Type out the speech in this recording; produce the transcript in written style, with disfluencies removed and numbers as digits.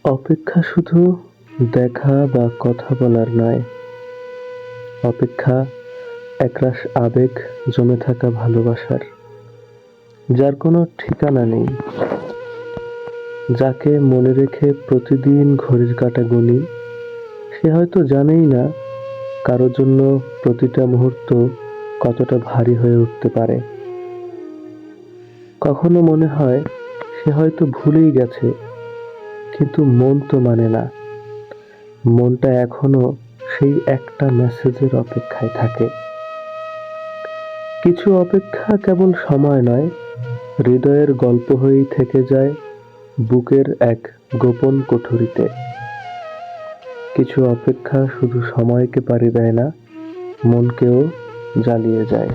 অপেক্ষা শুধু দেখা বা কথা বলার নয়, অপেক্ষা একরাশ আবেগ জমে থাকা ভালোবাসার, যার কোনো ঠিকানা নেই, যাকে মনে রেখে প্রতিদিন ঘড়ির কাঁটা গুনি। সে হয়তো জানেই না কারো জন্য প্রতিটা মুহূর্ত কতটা ভারী হয়ে উঠতে পারে। কখনো মনে হয় সে হয়তো ভুলেই গেছে, কিন্তু মন তো মানে না। মনটা এখনো সেই একটা মেসেজের অপেক্ষায় থাকে। কিছু অপেক্ষা কেবল সময় নয়, হৃদয়ের গল্প হয়েই থেকে যায় বুকের এক গোপন কুঠুরিতে। কিছু অপেক্ষা শুধু সময়কে পাড়ি দেয় না, মনকেও জ্বালিয়ে যায়।